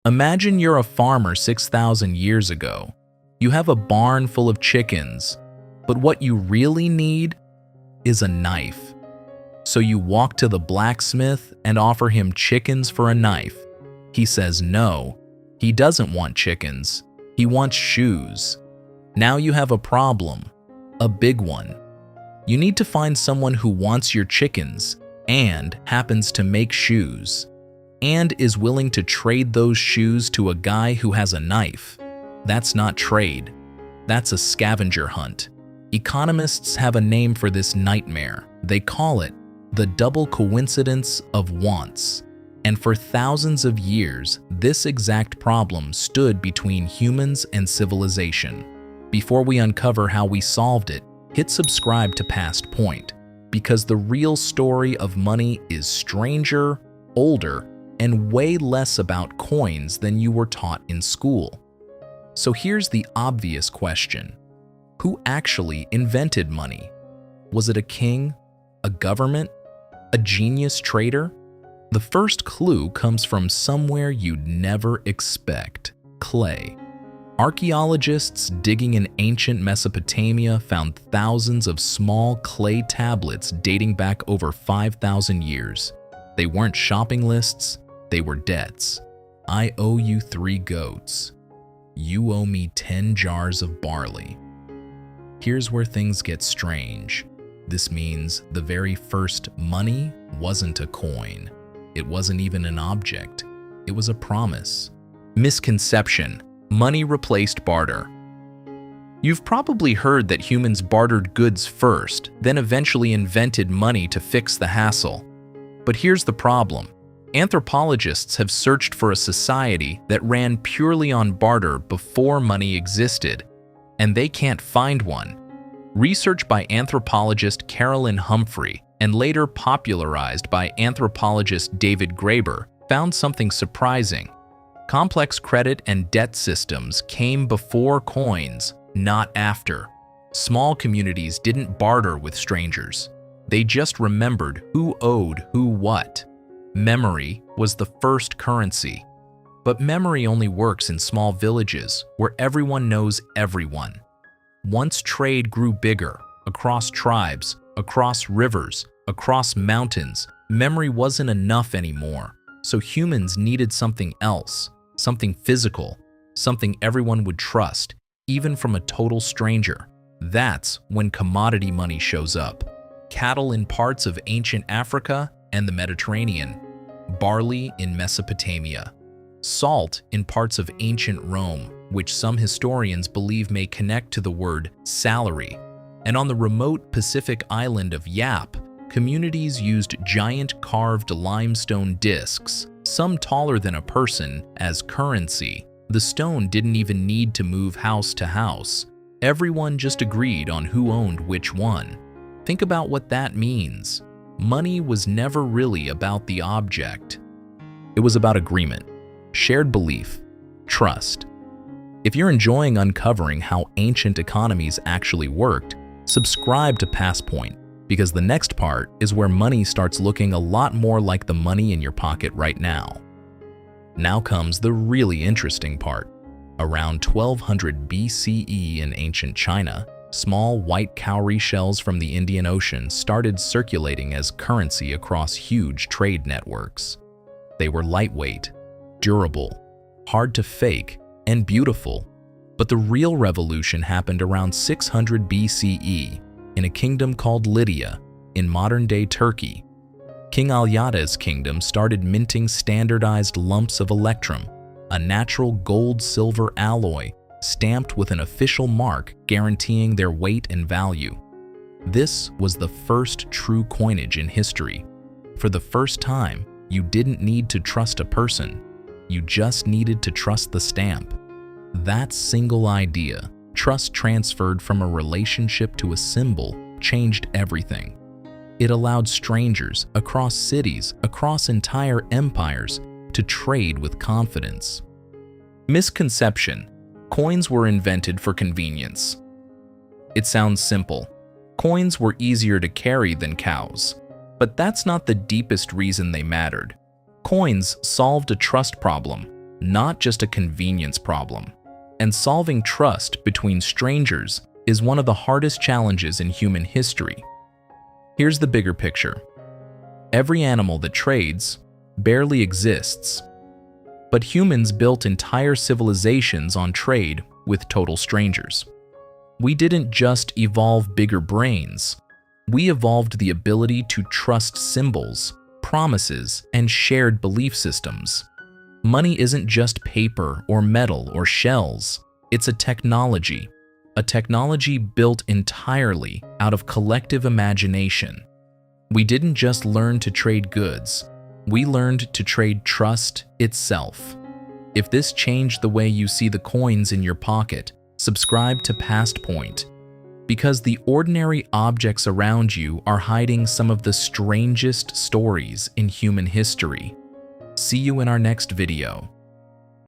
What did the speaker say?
Imagine you're a farmer 6,000 years ago. You have a barn full of chickens, but what you really need is a knife. So you walk to the blacksmith and offer him chickens for a knife. He says no, he doesn't want chickens, he wants shoes. Now you have a problem, a big one. You need to find someone who wants your chickens and happens to make shoes, and is willing to trade those shoes to a guy who has a knife. That's not trade. That's a scavenger hunt. Economists have a name for this nightmare. They call it the double coincidence of wants. And for thousands of years, this exact problem stood between humans and civilization. Before we uncover how we solved it, hit subscribe to Past Point, because the real story of money is stranger, older, and way less about coins than you were taught in school. So here's the obvious question. Who actually invented money? Was it a king, a government, a genius trader? The first clue comes from somewhere you'd never expect: clay. Archaeologists digging in ancient Mesopotamia found thousands of small clay tablets dating back over 5,000 years. They weren't shopping lists, they were debts. I owe you 3 goats. You owe me 10 jars of barley. Here's where things get strange. This means the very first money wasn't a coin. It wasn't even an object. It was a promise. Misconception: money replaced barter. You've probably heard that humans bartered goods first, then eventually invented money to fix the hassle. But here's the problem. Anthropologists have searched for a society that ran purely on barter before money existed, and they can't find one. Research by anthropologist Carolyn Humphrey and later popularized by anthropologist David Graeber found something surprising. Complex credit and debt systems came before coins, not after. Small communities didn't barter with strangers. They just remembered who owed who what. Memory was the first currency. But memory only works in small villages where everyone knows everyone. Once trade grew bigger, across tribes, across rivers, across mountains, memory wasn't enough anymore. So humans needed something else, something physical, something everyone would trust, even from a total stranger. That's when commodity money shows up. Cattle in parts of ancient Africa and the Mediterranean, barley in Mesopotamia, salt in parts of ancient Rome, which some historians believe may connect to the word salary. And on the remote Pacific island of Yap, communities used giant carved limestone discs, some taller than a person, as currency. The stone didn't even need to move house to house. Everyone just agreed on who owned which one. Think about what that means. Money was never really about the object. It was about agreement, shared belief, trust. If you're enjoying uncovering how ancient economies actually worked, subscribe to Past Point, because the next part is where money starts looking a lot more like the money in your pocket right now. Now comes the really interesting part. Around 1200 BCE in ancient China, small white cowrie shells from the Indian Ocean started circulating as currency across huge trade networks. They were lightweight, durable, hard to fake, and beautiful. But the real revolution happened around 600 BCE in a kingdom called Lydia in modern-day Turkey. King Alyada's kingdom started minting standardized lumps of electrum, a natural gold-silver alloy stamped with an official mark guaranteeing their weight and value. This was the first true coinage in history. For the first time, you didn't need to trust a person. You just needed to trust the stamp. That single idea, trust transferred from a relationship to a symbol, changed everything. It allowed strangers across cities, across entire empires, to trade with confidence. Misconception: coins were invented for convenience. It sounds simple. Coins were easier to carry than cows. But that's not the deepest reason they mattered. Coins solved a trust problem. not just a convenience problem. And solving trust between strangers is one of the hardest challenges in human history. Here's the bigger picture. Every animal that trades barely exists, but humans built entire civilizations on trade with total strangers. We didn't just evolve bigger brains, we evolved the ability to trust symbols, promises, and shared belief systems. Money isn't just paper or metal or shells, it's a technology built entirely out of collective imagination. We didn't just learn to trade goods, we learned to trade trust itself. If this changed the way you see the coins in your pocket, subscribe to Past Point, because the ordinary objects around you are hiding some of the strangest stories in human history. See you in our next video.